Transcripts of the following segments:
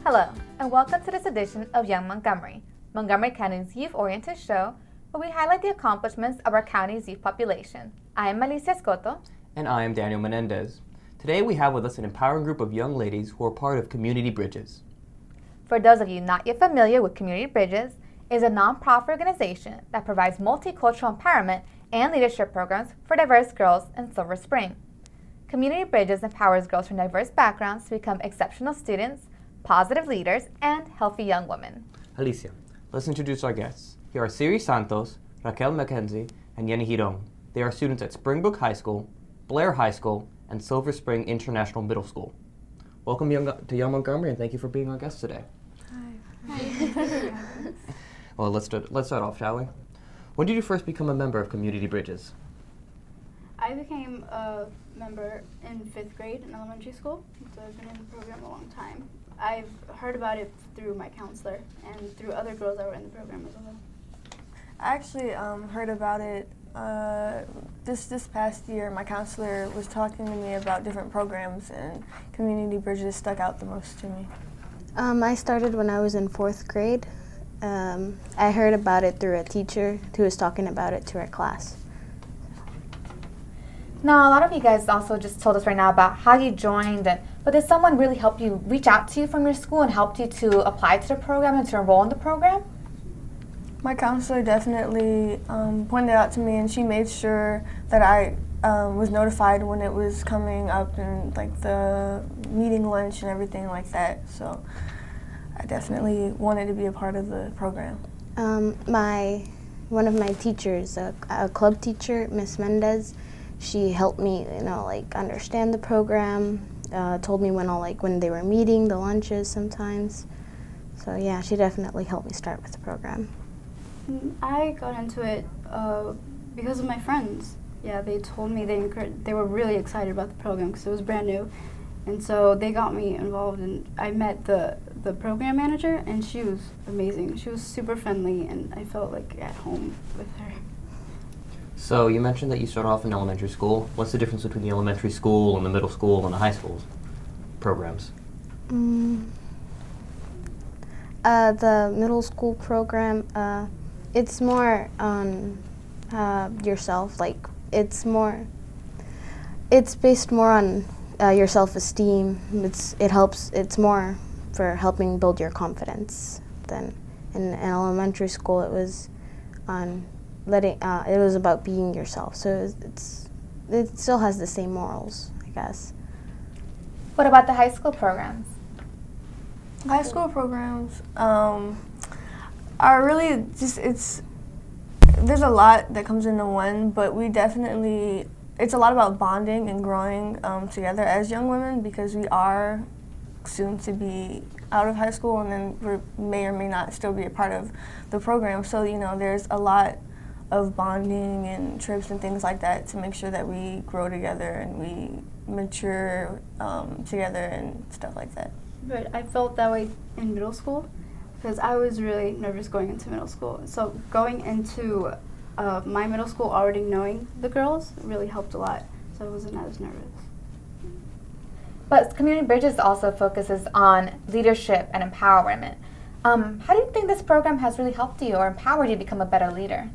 Hello, and welcome to this edition of Young Montgomery, Montgomery County's youth-oriented show where we highlight the accomplishments of our county's youth population. I am Alicia Escoto. And I am Daniel Menéndez. Today we have with us an empowering group of young ladies who are part of Community Bridges. For those of you not yet familiar with Community Bridges, it is a nonprofit organization that provides multicultural empowerment and leadership programs for diverse girls in Silver Spring. Community Bridges empowers girls from diverse backgrounds to become exceptional students, positive leaders, and healthy young women. Alicia, let's introduce our guests. Here are Siri Santos, Raquel Mackenzie, and Yenny Hiron. They are students at Springbrook High School, Blair High School, and Silver Spring International Middle School. Welcome to Young Montgomery, and thank you for being our guest today. Hi. Well, let's start off, shall we? When did you first become a member of Community Bridges? I became a member in 5th grade in elementary school, so I've been in the program a long time. I've heard about it through my counselor and through other girls that were in the program as well. I actually heard about it this past year. My counselor was talking to me about different programs, and Community Bridges stuck out the most to me. I started when I was in 4th grade. I heard about it through a teacher who was talking about it to our class. Now, a lot of you guys also just told us right now about how you joined, but did someone really help you reach out to you from your school and helped you to apply to the program and to enroll in the program? My counselor definitely pointed out to me, and she made sure that I was notified when it was coming up and like the meeting lunch and everything like that. So I definitely wanted to be a part of the program. One of my teachers, a club teacher, Miss Menéndez, she helped me, understand the program. Told me when they were meeting, the lunches sometimes. So yeah, she definitely helped me start with the program. I got into it because of my friends. Yeah, they told me they were really excited about the program because it was brand new, and so they got me involved. And I met the program manager, and she was amazing. She was super friendly, and I felt like at home with her. So you mentioned that you started off in elementary school. What's the difference between the elementary school and the middle school and the high school programs? The middle school program, it's more on yourself. It's based more on your self-esteem. It's more for helping build your confidence than in elementary school. It was on it was about being yourself. So it still has the same morals, I guess. What about the high school programs? High school programs are really just, there's a lot that comes into one, but it's a lot about bonding and growing together as young women, because we are soon to be out of high school, and then we may or may not still be a part of the program. So, there's a lot of bonding and trips and things like that to make sure that we grow together and we mature together and stuff like that. But I felt that way in middle school because I was really nervous going into middle school. So going into my middle school already knowing the girls really helped a lot, so I wasn't as nervous. But Community Bridges also focuses on leadership and empowerment. How do you think this program has really helped you or empowered you to become a better leader?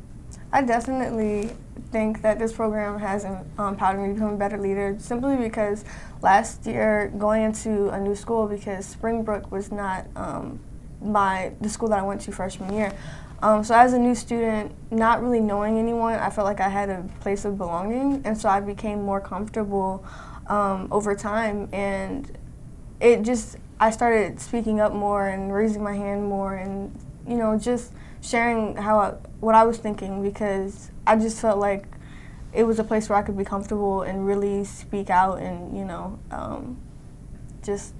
I definitely think that this program has empowered me to become a better leader, simply because last year going into a new school, because Springbrook was not the school that I went to freshman year. So as a new student, not really knowing anyone, I felt like I had a place of belonging, and so I became more comfortable over time, and I started speaking up more and raising my hand more, and just sharing what I was thinking, because I just felt like it was a place where I could be comfortable and really speak out and just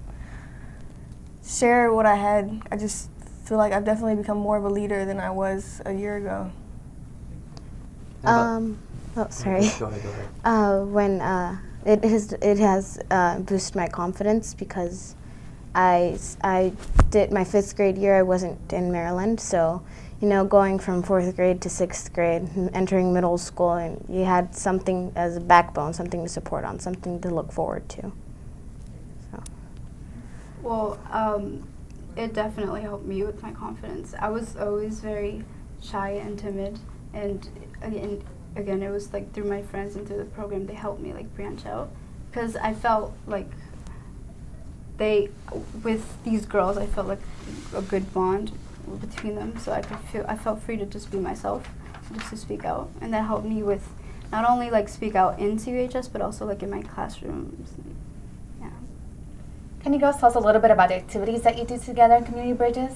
share what I had. I just feel like I've definitely become more of a leader than I was a year ago. Sorry. Go ahead. When it has boosted my confidence, because I did my 5th grade year. I wasn't in Maryland, so going from 4th grade to 6th grade, entering middle school, and you had something as a backbone, something to support on, something to look forward to. So. Well, it definitely helped me with my confidence. I was always very shy and timid, and again, it was like through my friends and through the program, they helped me like branch out, because I felt like with these girls, I felt like a good bond between them, so I felt free to just be myself, just to speak out, and that helped me with not only like speak out in CUHS, but also like in my classrooms. Yeah. Can you girls tell us a little bit about the activities that you do together in Community Bridges?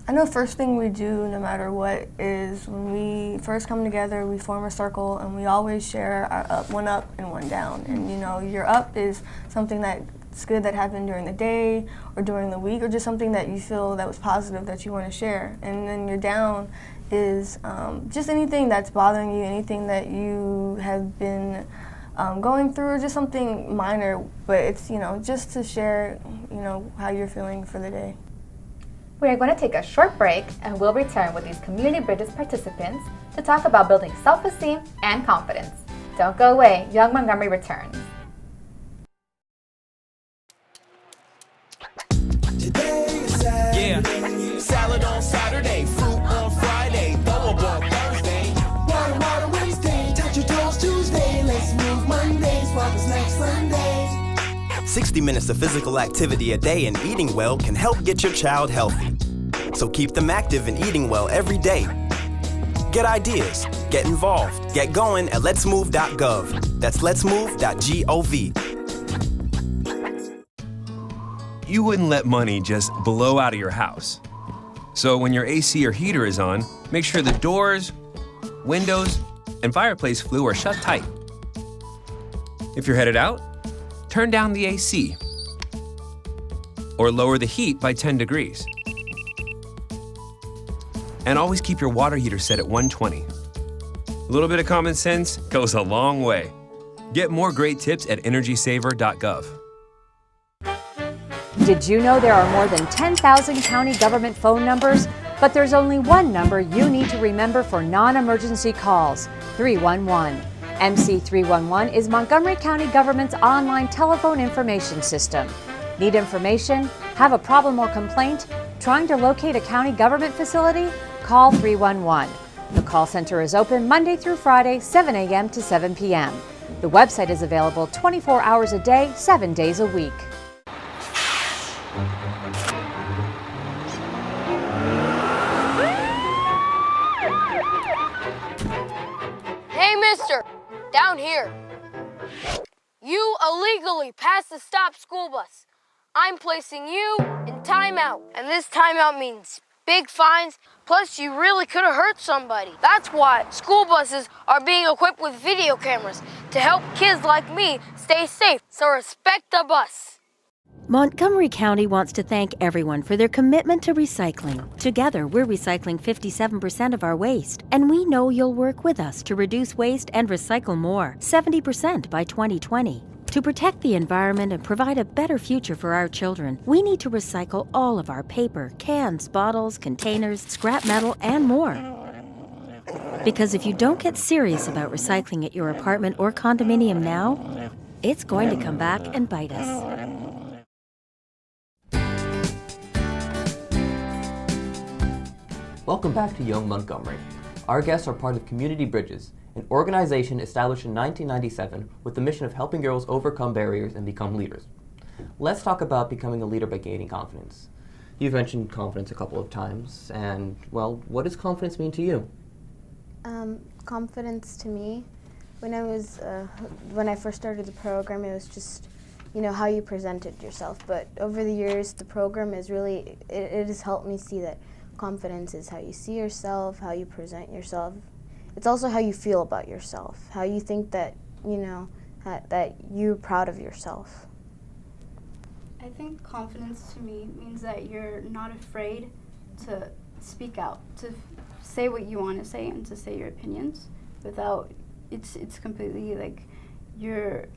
I know first thing we do, no matter what, is when we first come together, we form a circle, and we always share our one up and one down. And you know, your up is something that's good that happened during the day or during the week, or just something that you feel that was positive that you want to share. And then your down is just anything that's bothering you, anything that you have been going through, or just something minor, but it's, you know, just to share, you know, how you're feeling for the day. We are going to take a short break, and we'll return with these Community Bridges participants to talk about building self-esteem and confidence. Don't go away. Young Montgomery returns. Today is Saturday. Salad on Saturday, fruit on Friday, throw a ball Thursday. Water Wednesday, touch your toes Tuesday. Let's move Monday, swap us next Sunday. 60 minutes of physical activity a day and eating well can help get your child healthy. So keep them active and eating well every day. Get ideas, get involved, get going at letsmove.gov. That's letsmove.gov. You wouldn't let money just blow out of your house. So when your AC or heater is on, make sure the doors, windows, and fireplace flue are shut tight. If you're headed out, turn down the AC or lower the heat by 10 degrees. And always keep your water heater set at 120. A little bit of common sense goes a long way. Get more great tips at energysaver.gov. Did you know there are more than 10,000 county government phone numbers? But there's only one number you need to remember for non-emergency calls: 311. MC 311 is Montgomery County government's online telephone information system. Need information? Have a problem or complaint? Trying to locate a county government facility? Call 311. The call center is open Monday through Friday, 7 a.m. to 7 p.m. The website is available 24 hours a day, 7 days a week. Hey, mister, down here. You illegally passed the stop school bus. I'm placing you in timeout, and this timeout means big fines, plus you really could have hurt somebody. That's why school buses are being equipped with video cameras to help kids like me stay safe, so respect the bus. Montgomery County wants to thank everyone for their commitment to recycling. Together, we're recycling 57% of our waste, and we know you'll work with us to reduce waste and recycle more, 70% by 2020. To protect the environment and provide a better future for our children, we need to recycle all of our paper, cans, bottles, containers, scrap metal, and more. Because if you don't get serious about recycling at your apartment or condominium now, it's going to come back and bite us. Welcome back to Young Montgomery. Our guests are part of Community Bridges, an organization established in 1997 with the mission of helping girls overcome barriers and become leaders. Let's talk about becoming a leader by gaining confidence. You've mentioned confidence a couple of times, and, well, what does confidence mean to you? Confidence to me, when I first started the program, it was just, you know, how you presented yourself. But over the years, the program is really, it has helped me see that confidence is how you see yourself, how you present yourself. It's also how you feel about yourself, how you think that, you know, that you're proud of yourself. I think confidence to me means that you're not afraid to speak out, to say what you want to say and to say your opinions without, it's completely like you're,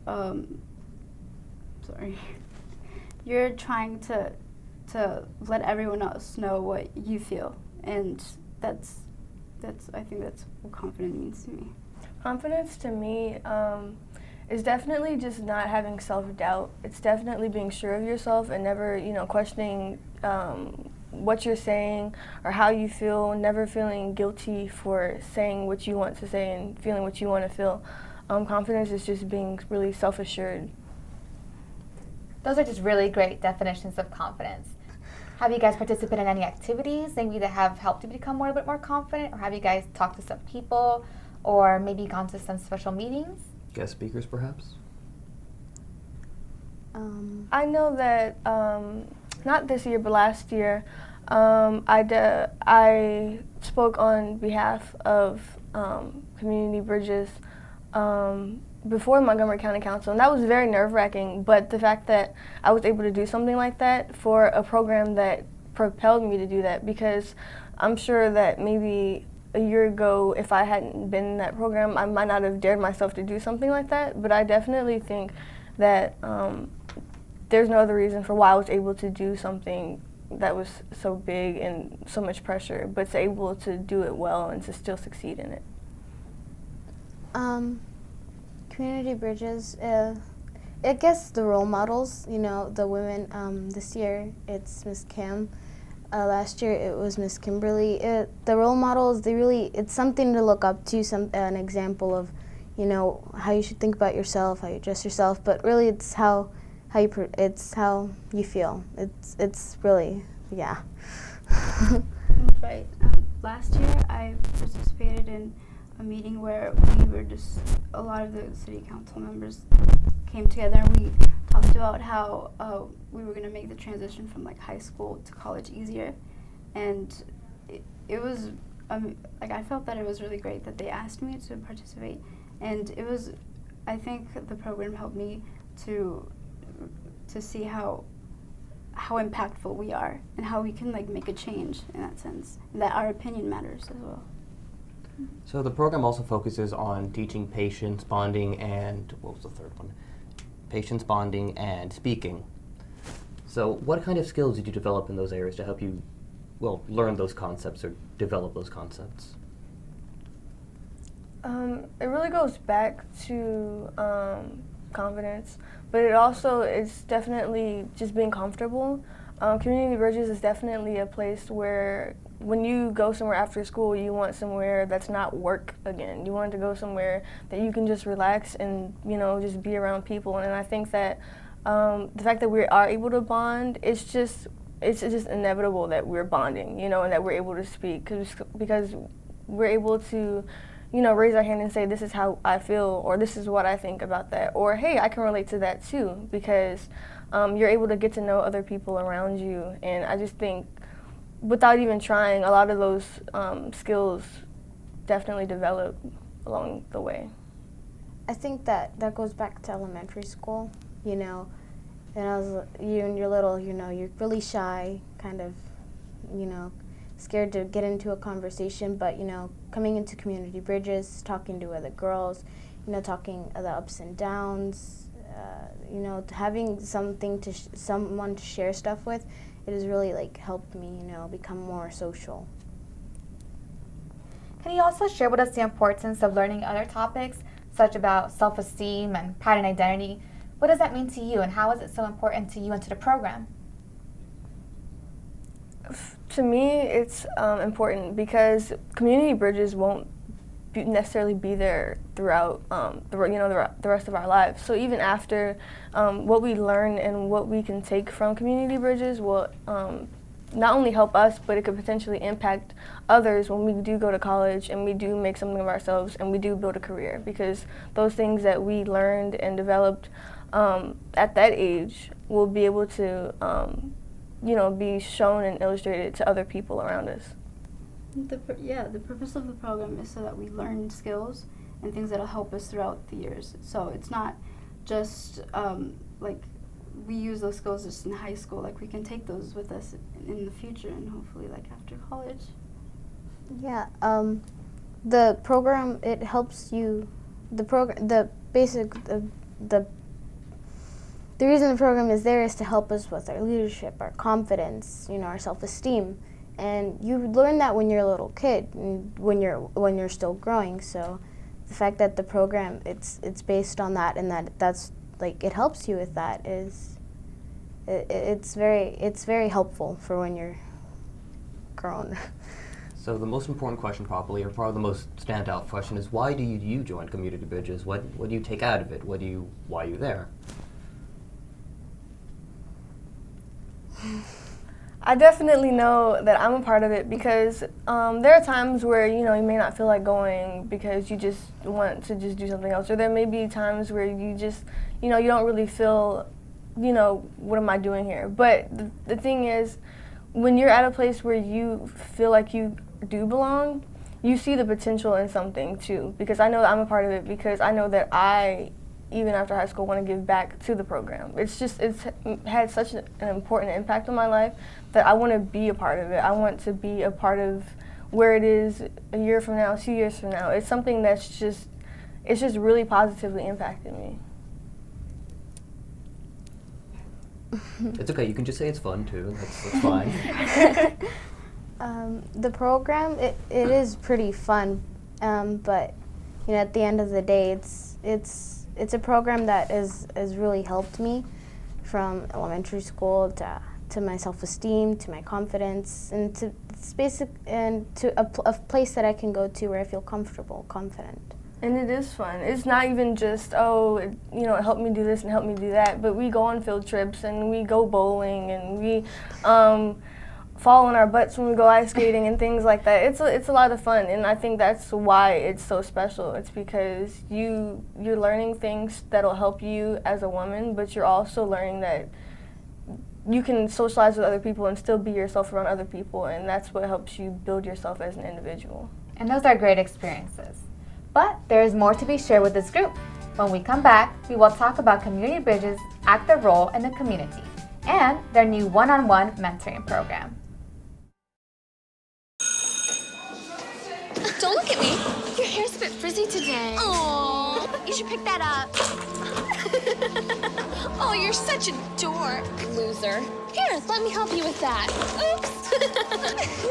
you're trying to let everyone else know what you feel, and I think that's what confidence means to me. Confidence to me It's definitely just not having self-doubt. It's definitely being sure of yourself and never, questioning what you're saying or how you feel, never feeling guilty for saying what you want to say and feeling what you want to feel. Confidence is just being really self-assured. Those are just really great definitions of confidence. Have you guys participated in any activities maybe that have helped you become a little bit more confident, or have you guys talked to some people, or maybe gone to some special meetings? Guest speakers, perhaps? I know that not this year, but last year, I spoke on behalf of Community Bridges before Montgomery County Council, and that was very nerve-wracking, but the fact that I was able to do something like that for a program that propelled me to do that, because I'm sure that maybe a year ago, if I hadn't been in that program, I might not have dared myself to do something like that, but I definitely think that there's no other reason for why I was able to do something that was so big and so much pressure, but to able to do it well and to still succeed in it. Community Bridges, I guess the role models, the women, this year it's Miss Kim. Last year it was Miss Kimberly. The role models, it's something to look up to, an example of, how you should think about yourself, how you dress yourself, but really it's how you feel. It's really, yeah. That's right. Last year I participated in a meeting where a lot of the city council members came together and we talked about how we were going to make the transition from high school to college easier, and it was I felt that it was really great that they asked me to participate, and I think the program helped me to see how impactful we are and how we can make a change in that sense, and that our opinion matters as well. So the program also focuses on teaching patience, bonding, and what was the third one? Patience, bonding, and speaking. So what kind of skills did you develop in those areas to help you, learn those concepts or develop those concepts? It really goes back to confidence, but it's definitely just being comfortable. Community Bridges is definitely a place where when you go somewhere after school, you want somewhere that's not work again. You want to go somewhere that you can just relax and, just be around people. And I think that the fact that we are able to bond, it's just inevitable that we're bonding, and that we're able to speak because we're able to, raise our hand and say, this is how I feel, or this is what I think about that, or hey, I can relate to that too, because you're able to get to know other people around you. And I just think, without even trying, a lot of those skills definitely develop along the way. I think that goes back to elementary school, and when you're little, you're really shy, kind of, scared to get into a conversation, but, coming into Community Bridges, talking to other girls, talking the ups and downs, having someone to share stuff with, it has really helped me, become more social. Can you also share with us the importance of learning other topics, such about self-esteem and pride and identity? What does that mean to you, and how is it so important to you and to the program? To me, it's important because Community Bridges won't necessarily be there throughout the rest of our lives. So even after what we learn and what we can take from Community Bridges will not only help us, but it could potentially impact others when we do go to college and we do make something of ourselves and we do build a career, because those things that we learned and developed at that age will be able to be shown and illustrated to other people around us. The purpose of the program is so that we learn skills and things that'll help us throughout the years. So it's not just we use those skills just in high school. We can take those with us in the future and hopefully after college. Yeah, the program, it helps you. The reason the program is there is to help us with our leadership, our confidence, our self-esteem. And you learn that when you're a little kid, and when you're still growing. So the fact that the program it's based on that, and that's like it helps you with that is it's very helpful for when you're grown. So the most important question probably, or probably the most standout question, is why do you join Community Bridges? What do you take out of it? Why are you there? I definitely know that I'm a part of it because there are times where, you may not feel like going because you just want to just do something else. Or there may be times where you just, you don't really feel, what am I doing here? But the thing is, when you're at a place where you feel like you do belong, you see the potential in something too. Because I know that I'm a part of it because I know that I, even after high school, want to give back to the program. It's had such an important impact on my life that I want to be a part of it. I want to be a part of where it is a year from now, 2 years from now. It's something that's just really positively impacted me. It's okay, you can just say it's fun too, that's fine. The program, it is pretty fun, but at the end of the day, it's a program that has really helped me from elementary school to my self-esteem, to my confidence, and to a place that I can go to where I feel comfortable, confident. And it is fun. It's not even just, it helped me do this and helped me do that, but we go on field trips and we go bowling and we fall on our butts when we go ice skating and things like that. It's a lot of fun, and I think that's why it's so special. It's because you're learning things that'll help you as a woman, but you're also learning that you can socialize with other people and still be yourself around other people, and that's what helps you build yourself as an individual. And those are great experiences. But there is more to be shared with this group. When we come back, we will talk about Community Bridges' active role in the community and their new one-on-one mentoring program. Don't look at me. Your hair's a bit frizzy today. Oh, you should pick that up. Oh, you're such a dork, loser. Here, let me help you with that. Oops.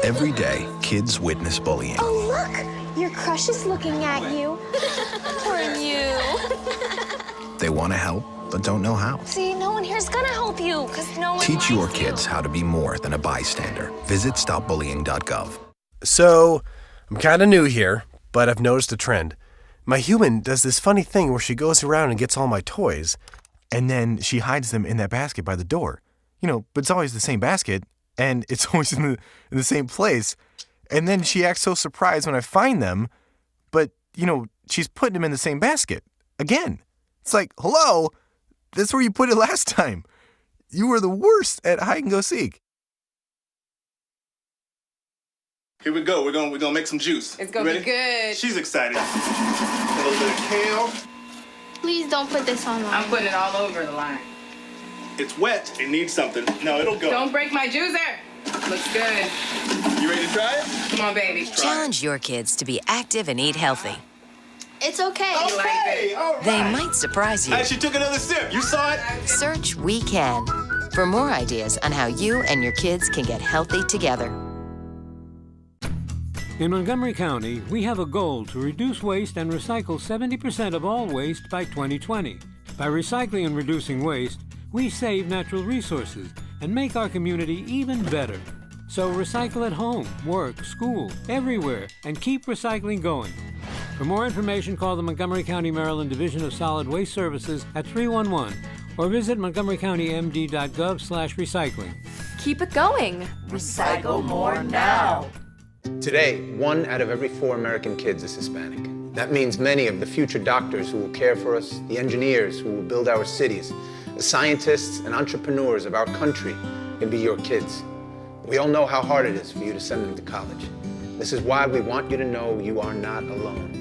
Every day, kids witness bullying. Oh, look, your crush is looking at you. Poor you. They want to help, but don't know how. See, no one here's gonna help you, because no one Teach likes your you. kids how to be more than a bystander. Visit StopBullying.gov. So, I'm kind of new here, but I've noticed a trend. My human does this funny thing where she goes around and gets all my toys, and then she hides them in that basket by the door. But it's always the same basket, and it's always in the same place. And then she acts so surprised when I find them, but, she's putting them in the same basket. Again. It's like, hello, that's where you put it last time. You were the worst at hide and go seek. Here we go. We're gonna make some juice. It's gonna be good. She's excited. A little bit of kale. Please don't put this on line. I'm putting it all over the line. It's wet. It needs something. No, it'll go. Don't break my juicer. Looks good. You ready to try it? Come on, baby. Challenge your kids to be active and eat healthy. It's okay. Okay, all right. They might surprise you. Hey, she took another sip. You saw it? Search We Can for more ideas on how you and your kids can get healthy together. In Montgomery County, we have a goal to reduce waste and recycle 70% of all waste by 2020. By recycling and reducing waste, we save natural resources and make our community even better. So recycle at home, work, school, everywhere, and keep recycling going. For more information, call the Montgomery County, Maryland Division of Solid Waste Services at 311 or visit montgomerycountymd.gov/recycling. Keep it going. Recycle more now. Today, 1 out of every 4 American kids is Hispanic. That means many of the future doctors who will care for us, the engineers who will build our cities, the scientists and entrepreneurs of our country can be your kids. We all know how hard it is for you to send them to college. This is why we want you to know you are not alone.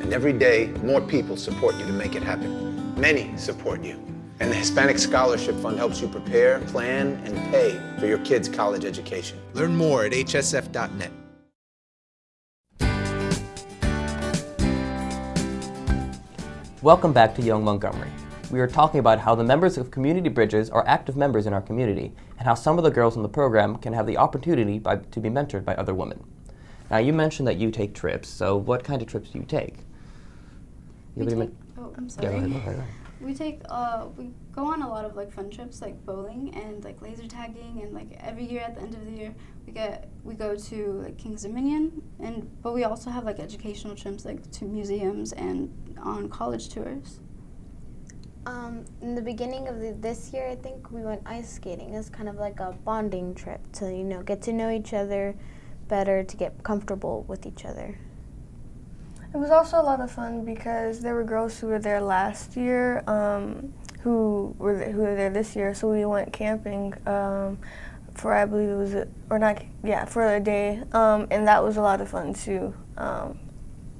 And every day, more people support you to make it happen. Many support you. And the Hispanic Scholarship Fund helps you prepare, plan, and pay for your kids' college education. Learn more at hsf.net. Welcome back to Young Montgomery. We are talking about how the members of Community Bridges are active members in our community, and how some of the girls in the program can have the opportunity to be mentored by other women. Now, you mentioned that you take trips, so what kind of trips do you take? You have any I'm Yeah, sorry. go ahead. We go on a lot of like fun trips, like bowling and like laser tagging, and like every year at the end of the year we go to like King's Dominion, but we also have like educational trips like to museums and on college tours. In the beginning of this year, I think we went ice skating. It was kind of like a bonding trip to, get to know each other better, to get comfortable with each other. It was also a lot of fun because there were girls who were there last year who were there this year. So we went camping for, I believe it was, for a day, and that was a lot of fun too.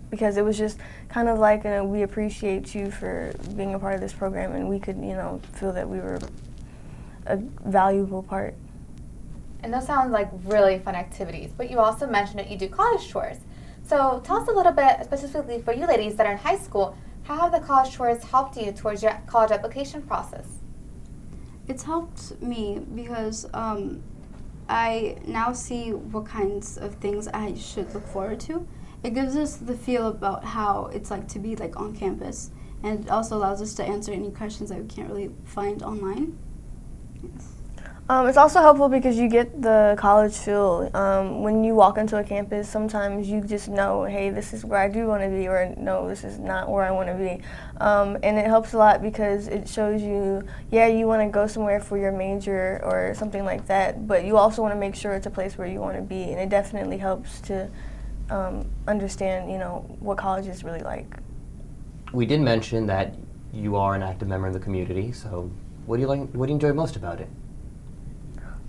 Because it was just kind of like we appreciate you for being a part of this program, and we could, feel that we were a valuable part. And those sound like really fun activities, but you also mentioned that you do college tours. So tell us a little bit, specifically for you ladies that are in high school, how have the college tours helped you towards your college application process? It's helped me because I now see what kinds of things I should look forward to. It gives us the feel about how it's like to be like on campus, and it also allows us to answer any questions that we can't really find online. Yes. It's also helpful because you get the college feel. When you walk into a campus, sometimes you just know, hey, this is where I do want to be, or no, this is not where I want to be. And it helps a lot because it shows you, you want to go somewhere for your major or something like that, but you also want to make sure it's a place where you want to be, and it definitely helps to understand, what college is really like. We did mention that you are an active member in the community, so what do you enjoy most about it?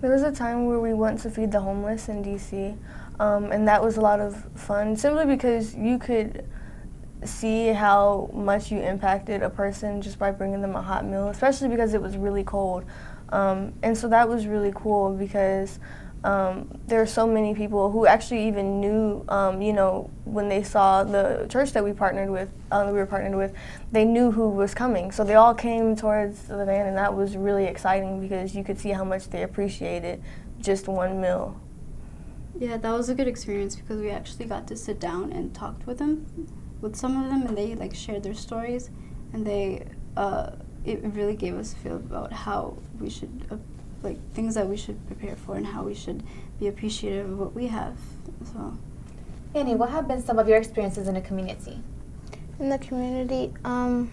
There was a time where we went to feed the homeless in DC, and that was a lot of fun, simply because you could see how much you impacted a person just by bringing them a hot meal, especially because it was really cold. And so that was really cool because there are so many people who actually even knew, when they saw the church that we were partnered with, they knew who was coming. So they all came towards the van, and that was really exciting because you could see how much they appreciated just one meal. Yeah, that was a good experience because we actually got to sit down and talked with some of them, and they like shared their stories, and it really gave us a feel about how we should things that we should prepare for and how we should be appreciative of what we have. So, Annie, what have been some of your experiences in the community? In the community, well,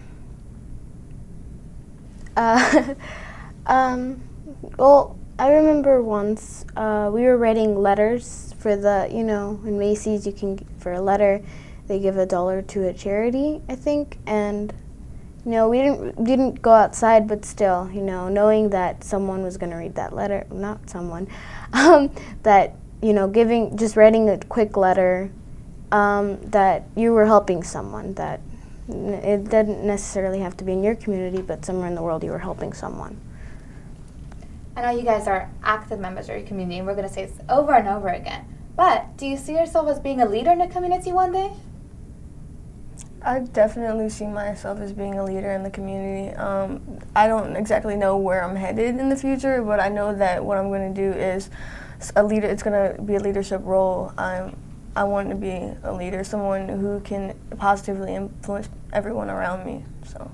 I remember once we were writing letters for in Macy's for a letter, they give $1 to a charity, I think, and we didn't go outside, but still, knowing that someone was going to read that letter, not someone, that, just writing a quick letter, that you were helping someone, that it didn't necessarily have to be in your community, but somewhere in the world you were helping someone. I know you guys are active members of your community, and we're going to say this over and over again, but do you see yourself as being a leader in the community one day? I definitely see myself as being a leader in the community. I don't exactly know where I'm headed in the future, but I know that what I'm going to do is a leader. It's going to be a leadership role. I want to be a leader, someone who can positively influence everyone around me. So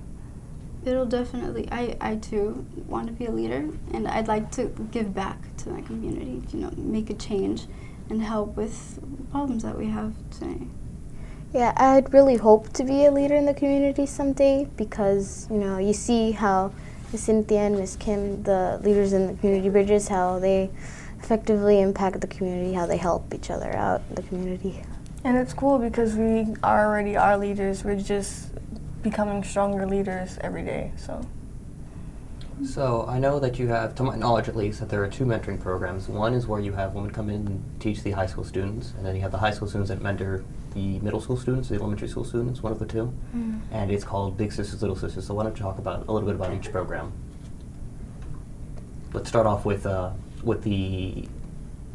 it'll definitely. I too want to be a leader, and I'd like to give back to my community. Make a change and help with problems that we have today. Yeah, I'd really hope to be a leader in the community someday because, you see how Miss Cynthia and Miss Kim, the leaders in the community bridges, how they effectively impact the community, how they help each other out in the community. And it's cool because we already are leaders. We're just becoming stronger leaders every day. So I know that you have, to my knowledge at least, that there are 2 mentoring programs. One is where you have women come in and teach the high school students, and then you have the high school students that mentor the middle school students, the elementary school students, one of the 2. Mm-hmm. And it's called Big Sisters, Little Sisters. So why don't you talk about a little bit about each program? Let's start off with the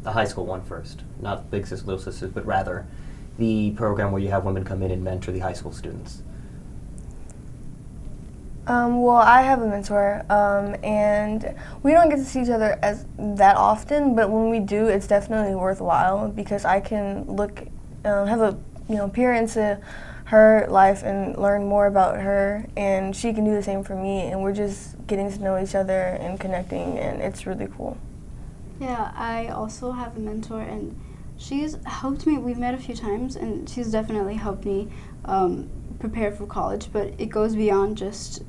high school one first. Not Big Sisters, Little Sisters, but rather the program where you have women come in and mentor the high school students. Well, I have a mentor, and we don't get to see each other that often, but when we do, it's definitely worthwhile because I can peer into her life and learn more about her, and she can do the same for me, and we're just getting to know each other and connecting, and it's really cool. Yeah, I also have a mentor, and she's helped me. We've met a few times, and she's definitely helped me prepare for college, but it goes beyond just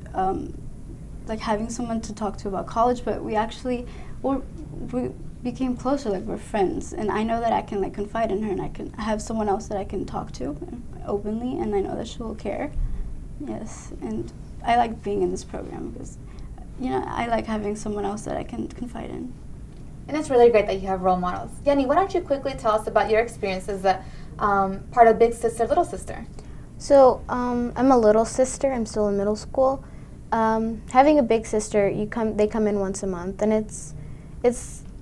like having someone to talk to about college, but we became closer, like we're friends, and I know that I can like confide in her, and I have someone else that I can talk to openly, and I know that she will care. Yes, and I like being in this program because, you know, I like having someone else that I can confide in. And it's really great that you have role models. Jenny, why don't you quickly tell us about your experience as a part of Big Sister, Little Sister? So I'm a little sister. I'm still in middle school. Having a big sister, they come in once a month, and it's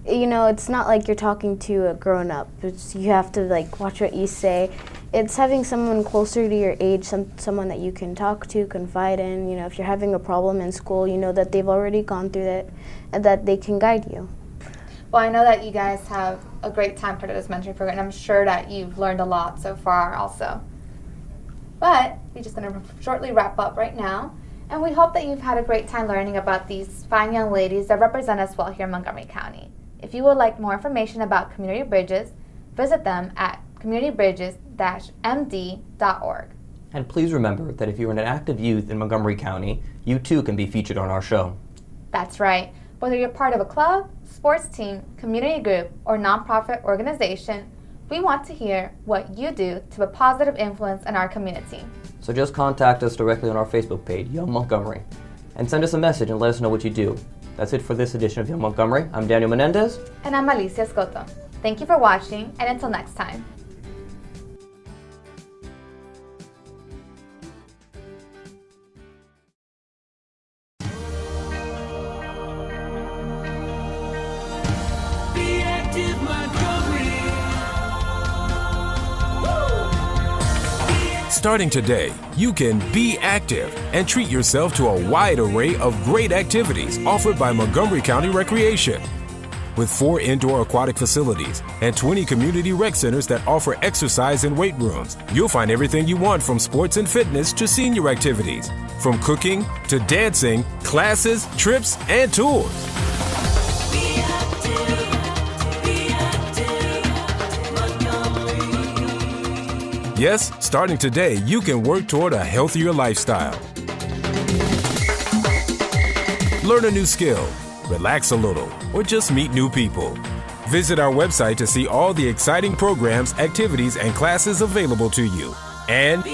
you know, it's not like you're talking to a grown up. You have to like watch what you say. It's having someone closer to your age, someone that you can talk to, confide in. You know, if you're having a problem in school, you know that they've already gone through that, and that they can guide you. Well, I know that you guys have a great time part of this mentoring program, and I'm sure that you've learned a lot so far also. But we're just going to shortly wrap up right now, and we hope that you've had a great time learning about these fine young ladies that represent us well here in Montgomery County. If you would like more information about Community Bridges, visit them at communitybridges-md.org. And please remember that if you're an active youth in Montgomery County, you too can be featured on our show. That's right. Whether you're part of a club, sports team, community group, or nonprofit organization, we want to hear what you do to have a positive influence in our community. So just contact us directly on our Facebook page, Young Montgomery, and send us a message and let us know what you do. That's it for this edition of Young Montgomery. I'm Daniel Menéndez. And I'm Alicia Escoto. Thank you for watching, and until next time. Be active, Montgomery. Starting today, you can be active and treat yourself to a wide array of great activities offered by Montgomery County Recreation. With 4 indoor aquatic facilities and 20 community rec centers that offer exercise and weight rooms, you'll find everything you want from sports and fitness to senior activities, from cooking to dancing, classes, trips, and tours. Yes, starting today, you can work toward a healthier lifestyle. Learn a new skill, relax a little, or just meet new people. Visit our website to see all the exciting programs, activities, and classes available to you. And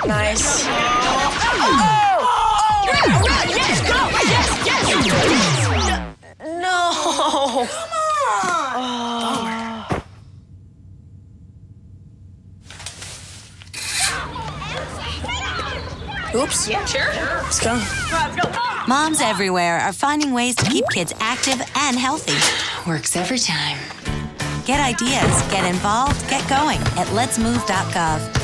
Nice. No. Oops. Yeah, sure. Let's go. Moms everywhere are finding ways to keep kids active and healthy. Works every time. Get ideas, get involved, get going at letsmove.gov.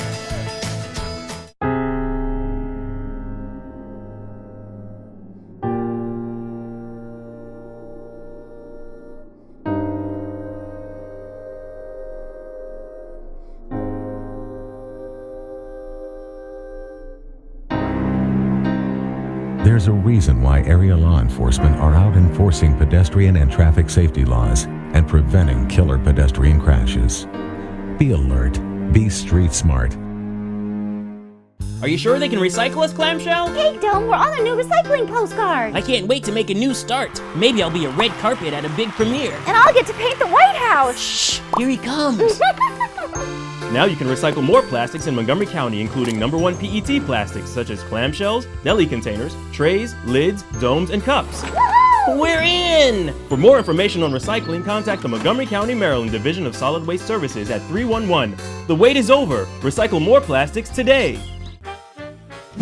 There's a reason why area law enforcement are out enforcing pedestrian and traffic safety laws and preventing killer pedestrian crashes. Be alert. Be street smart. Are you sure they can recycle us, Clamshell? Hey, Dome, we're on a new recycling postcard. I can't wait to make a new start. Maybe I'll be a red carpet at a big premiere. And I'll get to paint the White House. Shh, here he comes. Now you can recycle more plastics in Montgomery County, including #1 PET plastics such as clamshells, deli containers, trays, lids, domes, and cups. Woohoo! We're in! For more information on recycling, contact the Montgomery County, Maryland Division of Solid Waste Services at 311. The wait is over. Recycle more plastics today.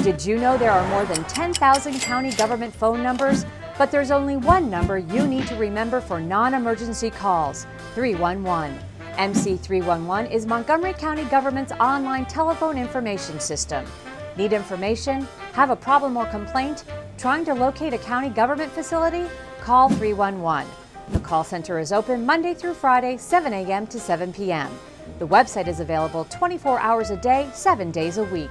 Did you know there are more than 10,000 county government phone numbers? But there's only one number you need to remember for non-emergency calls, 311. MC311 is Montgomery County government's online telephone information system. Need information? Have a problem or complaint? Trying to locate a county government facility? Call 311. The call center is open Monday through Friday, 7 a.m. to 7 p.m. The website is available 24 hours a day, 7 days a week.